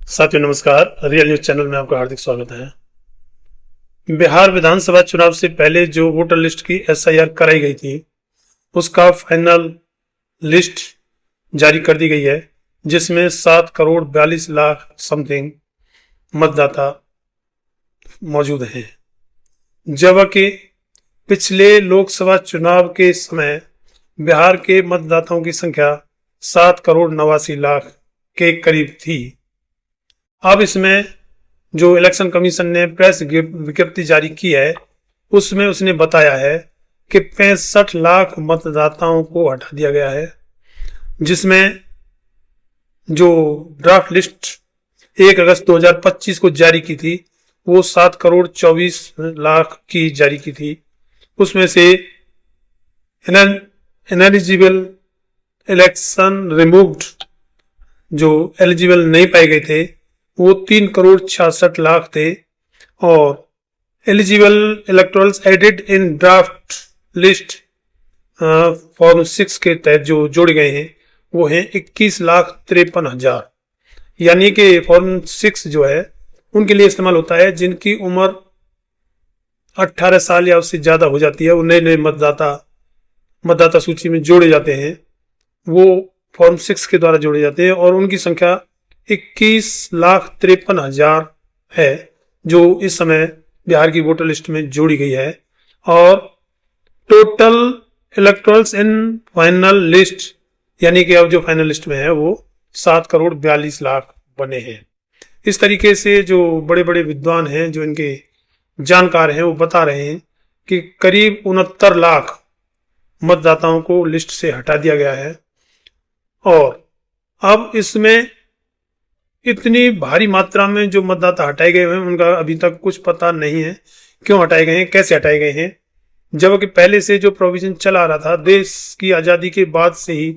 साथियों नमस्कार। Real news channel में आपका हार्दिक स्वागत है। बिहार विधानसभा चुनाव से पहले जो वोटर लिस्ट की एसआईआर कराई गई थी उसका फाइनल लिस्ट जारी कर दी गई है, जिसमें 7,42,00,000 समथिंग मतदाता मौजूद हैं, जबकि पिछले लोकसभा चुनाव के समय बिहार के मतदाताओं की संख्या 7,89,00,000 के करीब थी। अब इसमें जो इलेक्शन कमीशन ने प्रेस विज्ञप्ति जारी की है उसमें उसने बताया है कि 65 लाख मतदाताओं को हटा दिया गया है, जिसमें जो ड्राफ्ट लिस्ट 1 अगस्त 2025 को जारी की थी वो 7,24,00,000 की जारी की थी। उसमें से इनएलिजिबल इलेक्शन रिमूव्ड जो एलिजिबल नहीं पाए गए थे वो 3,66,00,000 थे, और eligible electorals added in draft list form 6 के तहत जो जोड़े गए हैं वो हैं 21,53,000। यानी कि फॉर्म 6 जो है उनके लिए इस्तेमाल होता है जिनकी उम्र 18 साल या उससे ज़्यादा हो जाती है। वो नए नए मतदाता सूची में जोड़े जाते हैं, वो फॉर्म 6 के द्वारा जोड़े जाते हैं, और उनकी संख्या 21,53,000 है जो इस समय बिहार की वोटर लिस्ट में जोड़ी गई है। और total electorals in final list यानी कि अब जो फाइनल लिस्ट में है वो 7,42,00,000 बने हैं। इस तरीके से जो बड़े बड़े विद्वान हैं, जो इनके जानकार हैं, वो बता रहे हैं कि करीब 69 लाख मतदाताओं को लिस्ट से हटा दिया गया है। और अब इसमें इतनी भारी मात्रा में जो मतदाता हटाए गए हैं उनका अभी तक कुछ पता नहीं है क्यों हटाए गए हैं, कैसे हटाए गए हैं, जबकि पहले से जो प्रोविजन चला रहा था देश की आज़ादी के बाद से ही,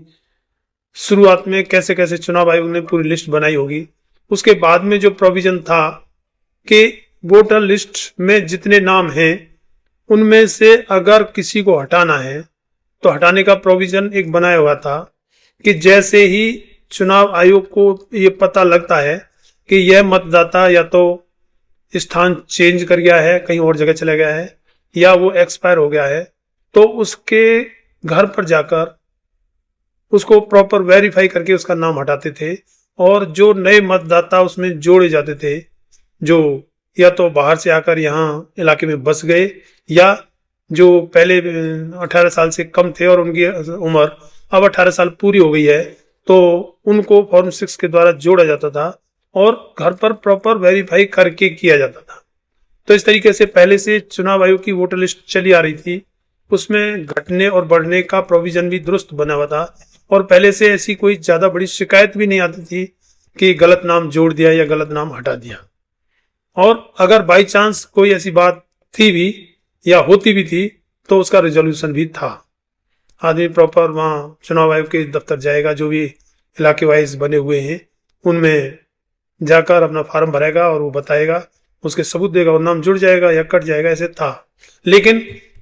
शुरुआत में कैसे कैसे चुनाव आयोग ने पूरी लिस्ट बनाई होगी, उसके बाद में जो प्रोविजन था कि वोटर लिस्ट में जितने नाम हैं उनमें से अगर किसी को हटाना है तो हटाने का प्रोविजन एक बनाया हुआ था कि जैसे ही चुनाव आयोग को ये पता लगता है कि यह मतदाता या तो स्थान चेंज कर गया है, कहीं और जगह चला गया है, या वो एक्सपायर हो गया है, तो उसके घर पर जाकर उसको प्रॉपर वेरीफाई करके उसका नाम हटाते थे। और जो नए मतदाता उसमें जोड़े जाते थे, जो या तो बाहर से आकर यहाँ इलाके में बस गए, या जो पहले 18 साल से कम थे और उनकी उम्र अब 18 साल पूरी हो गई है, तो उनको फॉर्म 6 के द्वारा जोड़ा जाता था और घर पर प्रॉपर वेरीफाई करके किया जाता था। तो इस तरीके से पहले से चुनाव आयोग की वोटर लिस्ट चली आ रही थी, उसमें घटने और बढ़ने का प्रोविजन भी दुरुस्त बना हुआ था, और पहले से ऐसी कोई ज़्यादा बड़ी शिकायत भी नहीं आती थी कि गलत नाम जोड़ दिया या गलत नाम हटा दिया। और अगर बाई चांस कोई ऐसी बात थी भी या होती भी थी तो उसका रिजोल्यूशन भी था। आदमी प्रॉपर वहाँ चुनाव आयोग के दफ्तर जाएगा, जो भी इलाके वाइज बने हुए हैं उनमें जाकर अपना फॉर्म भरेगा और वो बताएगा, उसके सबूत देगा और नाम जुड़ जाएगा या कट जाएगा, ऐसे था। लेकिन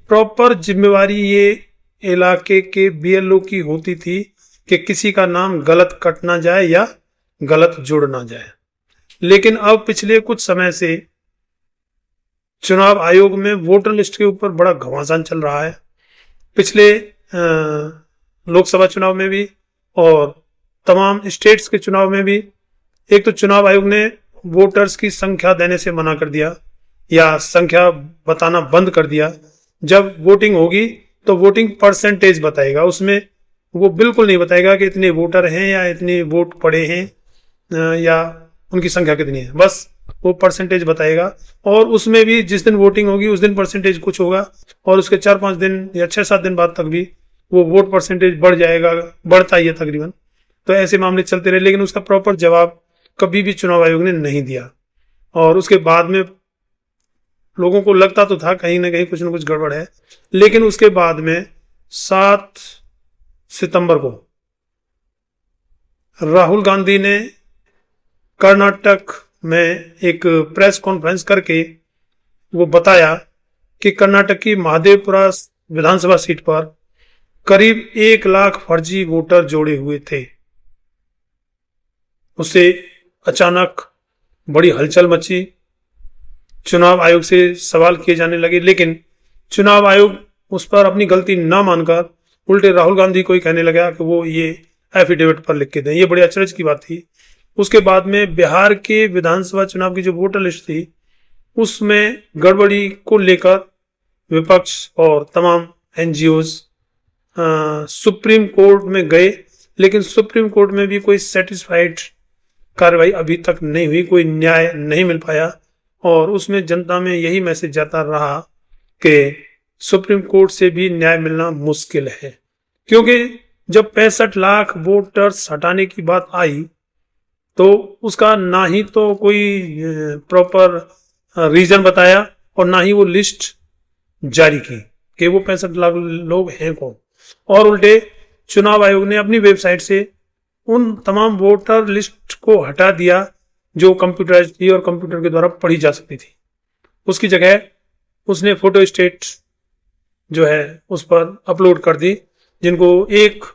प्रॉपर जिम्मेवारी ये इलाके के बीएलओ की होती थी कि किसी का नाम गलत कट ना जाए या गलत जुड़ ना जाए। लेकिन अब पिछले कुछ समय से चुनाव आयोग में वोटर लिस्ट के ऊपर बड़ा घमासान चल रहा है। पिछले लोकसभा चुनाव में भी और तमाम स्टेट्स के चुनाव में भी एक तो चुनाव आयोग ने वोटर्स की संख्या देने से मना कर दिया या संख्या बताना बंद कर दिया। जब वोटिंग होगी तो वोटिंग परसेंटेज बताएगा, उसमें वो बिल्कुल नहीं बताएगा कि इतने वोटर हैं या इतने वोट पड़े हैं या उनकी संख्या कितनी है, बस वो परसेंटेज बताएगा। और उसमें भी जिस दिन वोटिंग होगी उस दिन परसेंटेज कुछ होगा, और उसके 4-5 दिन या 6-7 दिन बाद तक भी वो वोट परसेंटेज बढ़ जाएगा, बढ़ता ही है तकरीबन। तो ऐसे मामले चलते रहे, लेकिन उसका प्रॉपर जवाब कभी भी चुनाव आयोग ने नहीं दिया। और उसके बाद में लोगों को लगता तो था कहीं ना कहीं कुछ ना कुछ गड़बड़ है, लेकिन उसके बाद में 7 सितंबर को राहुल गांधी ने कर्नाटक में एक प्रेस कॉन्फ्रेंस करके वो बताया कि कर्नाटक की महादेवपुरा विधानसभा सीट पर करीब 1 लाख फर्जी वोटर जोड़े हुए थे। उसे अचानक बड़ी हलचल मची, चुनाव आयोग से सवाल किए जाने लगे, लेकिन चुनाव आयोग उस पर अपनी गलती ना मानकर उल्टे राहुल गांधी को ही कहने लगा कि वो ये एफिडेविट पर लिख के दें। ये बड़ी अचरज की बात थी। उसके बाद में बिहार के विधानसभा चुनाव की जो वोटर लिस्ट थी उसमें गड़बड़ी को लेकर विपक्ष और तमाम एनजीओज सुप्रीम कोर्ट में गए, लेकिन सुप्रीम कोर्ट में भी कोई सेटिस्फाइड कार्रवाई अभी तक नहीं हुई, कोई न्याय नहीं मिल पाया। और उसमें जनता में यही मैसेज जाता रहा कि सुप्रीम कोर्ट से भी न्याय मिलना मुश्किल है, क्योंकि जब 65 लाख वोटर्स हटाने की बात आई तो उसका ना ही तो कोई प्रॉपर रीजन बताया और ना ही वो लिस्ट जारी की कि वो 65 लाख लोग हैं कौन। और उल्टे चुनाव आयोग ने अपनी वेबसाइट से उन तमाम वोटर लिस्ट को हटा दिया जो कंप्यूटराइज थी और कंप्यूटर के द्वारा पढ़ी जा सकती थी। उसकी जगह उसने फोटो स्टेट जो है उस पर अपलोड कर दी, जिनको एक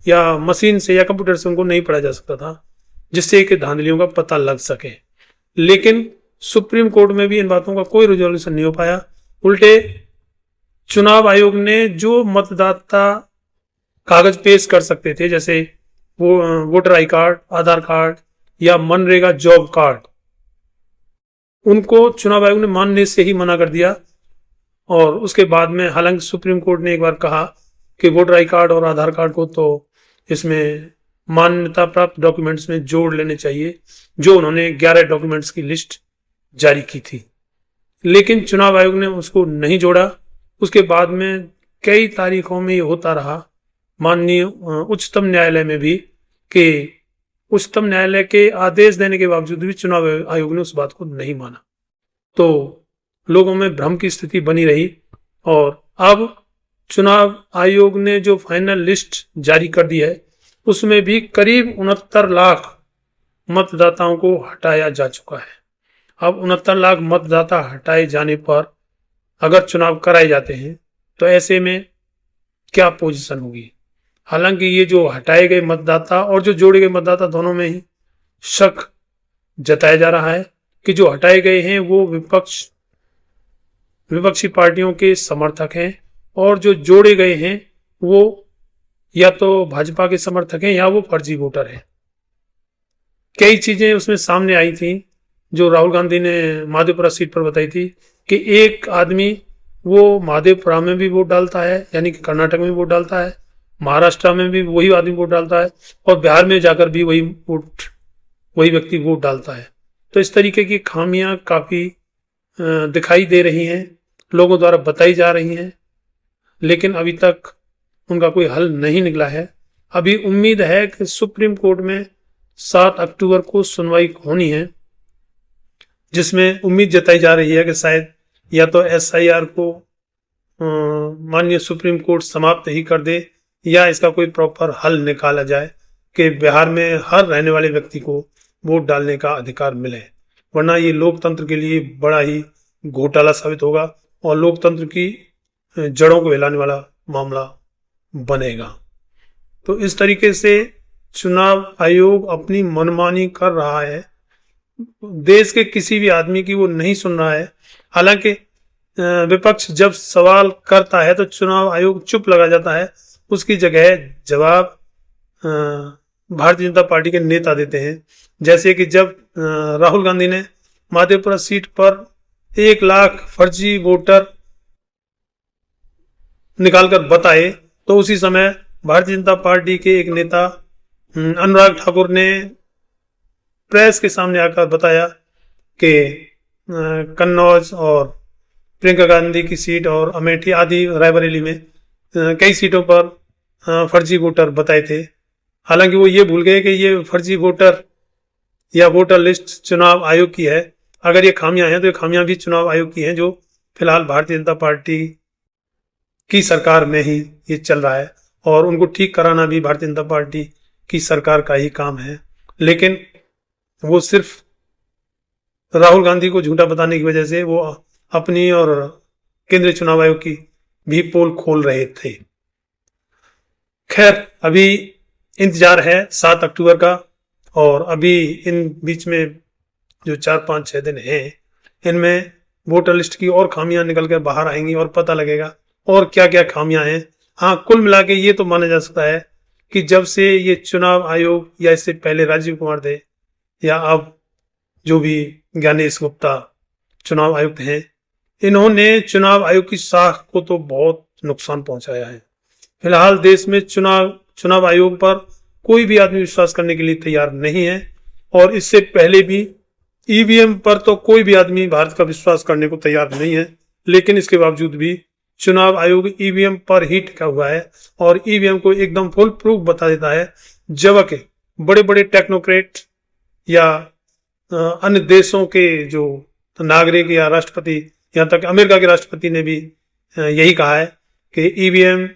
या मशीन से या कंप्यूटर से उनको नहीं पढ़ा जा सकता था, जिससे कि धांधलियों का पता लग सके। लेकिन सुप्रीम कोर्ट में भी इन बातों का कोई रिजोल्यूशन नहीं हो पाया। उल्टे चुनाव आयोग ने जो मतदाता कागज पेश कर सकते थे, जैसे वो voter I card, Aadhaar card या मनरेगा जॉब कार्ड, उनको चुनाव आयोग ने मानने से ही मना कर दिया। और उसके बाद में हालांकि सुप्रीम कोर्ट ने एक बार कहा कि वोटर आई कार्ड और आधार कार्ड को तो इसमें मान्यता प्राप्त डॉक्यूमेंट्स में जोड़ लेने चाहिए, जो उन्होंने 11 डॉक्यूमेंट्स की लिस्ट जारी की थी, लेकिन चुनाव आयोग ने उसको नहीं जोड़ा। उसके बाद में कई तारीखों में ये होता रहा, माननीय उच्चतम न्यायालय में भी, कि उच्चतम न्यायालय के आदेश देने के बावजूद भी चुनाव आयोग ने उस बात को नहीं माना। तो लोगों में भ्रम की स्थिति बनी रही। और अब चुनाव आयोग ने जो फाइनल लिस्ट जारी कर दी है उसमें भी करीब 69 लाख मतदाताओं को हटाया जा चुका है। अब 69 लाख मतदाता हटाए जाने पर अगर चुनाव कराए जाते हैं तो ऐसे में क्या पोजीशन होगी। हालांकि ये जो हटाए गए मतदाता और जो जोड़े गए मतदाता दोनों में ही शक जताया जा रहा है कि जो हटाए गए हैं वो विपक्षी पार्टियों के समर्थक हैं और जो जोड़े गए हैं वो या तो भाजपा के समर्थक हैं या वो फर्जी वोटर हैं। कई चीजें उसमें सामने आई थी जो राहुल गांधी ने माधेपुरा सीट पर बताई थी कि एक आदमी वो माधेपुरा में भी वोट डालता है, यानी कि कर्नाटक में वोट डालता है, महाराष्ट्र में भी वही आदमी वोट डालता है और बिहार में जाकर भी वही व्यक्ति वोट डालता है। तो इस तरीके की खामियां काफी दिखाई दे रही हैं, लोगों द्वारा बताई जा रही हैं, लेकिन अभी तक उनका कोई हल नहीं निकला है। अभी उम्मीद है कि सुप्रीम कोर्ट में 7 अक्टूबर को सुनवाई होनी है, जिसमें उम्मीद जताई जा रही है कि शायद या तो SIR को माननीय सुप्रीम कोर्ट समाप्त ही कर दे या इसका कोई प्रॉपर हल निकाला जाए कि बिहार में हर रहने वाले व्यक्ति को वोट डालने का अधिकार मिले, वरना ये लोकतंत्र के लिए बड़ा ही घोटाला साबित होगा और लोकतंत्र की जड़ों को हिलाने वाला मामला बनेगा। तो इस तरीके से चुनाव आयोग अपनी मनमानी कर रहा है, देश के किसी भी आदमी की वो नहीं सुन रहा है। हालांकि विपक्ष जब सवाल करता है तो चुनाव आयोग चुप लगा जाता है, उसकी जगह जवाब भारतीय जनता पार्टी के नेता देते हैं। जैसे कि जब राहुल गांधी ने माधेपुरा सीट पर 1 लाख फर्जी वोटर निकालकर बताए तो उसी समय भारतीय जनता पार्टी के एक नेता अनुराग ठाकुर ने प्रेस के सामने आकर बताया कि कन्नौज और प्रियंका गांधी की सीट और अमेठी आदि रायबरेली में कई सीटों पर फर्जी वोटर बताए थे। हालांकि वो ये भूल गए कि ये फर्जी वोटर या वोटर लिस्ट चुनाव आयोग की है। अगर ये खामियां हैं तो ये खामियां भी चुनाव आयोग की हैं, जो फिलहाल भारतीय जनता पार्टी की सरकार में ही ये चल रहा है और उनको ठीक कराना भी भारतीय जनता पार्टी की सरकार का ही काम है। लेकिन वो सिर्फ राहुल गांधी को झूठा बताने की वजह से वो अपनी और केंद्रीय चुनाव आयोग की भी पोल खोल रहे थे। खैर, अभी इंतजार है 7 अक्टूबर का और अभी इन बीच में जो 4-5-6 दिन हैं, इनमें वोटर लिस्ट की और खामियां निकल कर बाहर आएंगी और पता लगेगा और क्या क्या खामियां हैं। हाँ, कुल मिला के ये तो माना जा सकता है कि जब से ये चुनाव आयोग या इससे पहले राजीव कुमार थे या अब जो भी ज्ञानेश गुप्ता चुनाव आयुक्त हैं, इन्होंने चुनाव आयोग की साख को तो बहुत नुकसान पहुंचाया है। फिलहाल देश में चुनाव आयोग पर कोई भी आदमी विश्वास करने के लिए तैयार नहीं है और इससे पहले भी ईवीएम पर तो कोई भी आदमी भारत का विश्वास करने को तैयार नहीं है। लेकिन इसके बावजूद भी चुनाव आयोग ईवीएम पर ही टिका हुआ है और ईवीएम को एकदम फुल प्रूफ बता देता है, जबकि बड़े बड़े टेक्नोक्रेट या अन्य देशों के जो नागरिक या राष्ट्रपति, यहाँ तक अमेरिका के राष्ट्रपति ने भी यही कहा है कि ईवीएम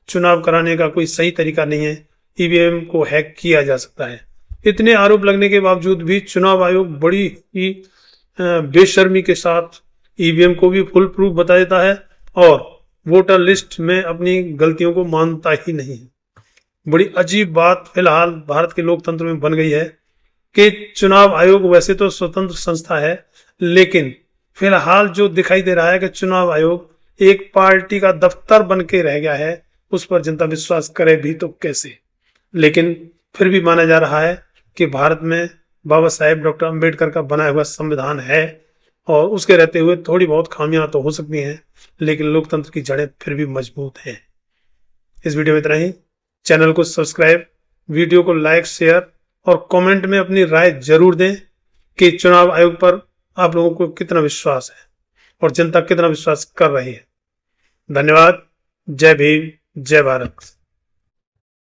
चुनाव कराने का कोई सही तरीका नहीं है, ईवीएम को हैक किया जा सकता है। इतने आरोप लगने के बावजूद भी चुनाव आयोग बड़ी ही बेशर्मी के साथ ईवीएम को भी फुल प्रूफ बता देता है और वोटर लिस्ट में अपनी गलतियों को मानता ही नहीं है। बड़ी अजीब बात फिलहाल भारत के लोकतंत्र में बन गई है कि चुनाव आयोग वैसे तो स्वतंत्र संस्था है, लेकिन फिलहाल जो दिखाई दे रहा है कि चुनाव आयोग एक पार्टी का दफ्तर बन के रह गया है, उस पर जनता विश्वास करे भी तो कैसे। लेकिन फिर भी माना जा रहा है कि भारत में बाबा साहेब डॉक्टर अंबेडकर का बनाया हुआ संविधान है और उसके रहते हुए थोड़ी बहुत खामियां तो हो सकती हैं, लेकिन लोकतंत्र की जड़ें फिर भी मजबूत हैं। इस वीडियो में इतना ही। चैनल को सब्सक्राइब, वीडियो को लाइक, शेयर और कमेंट में अपनी राय जरूर दें कि चुनाव आयोग पर आप लोगों को कितना विश्वास है और जनता कितना विश्वास कर रही है। धन्यवाद। जय भीम, जय भारत।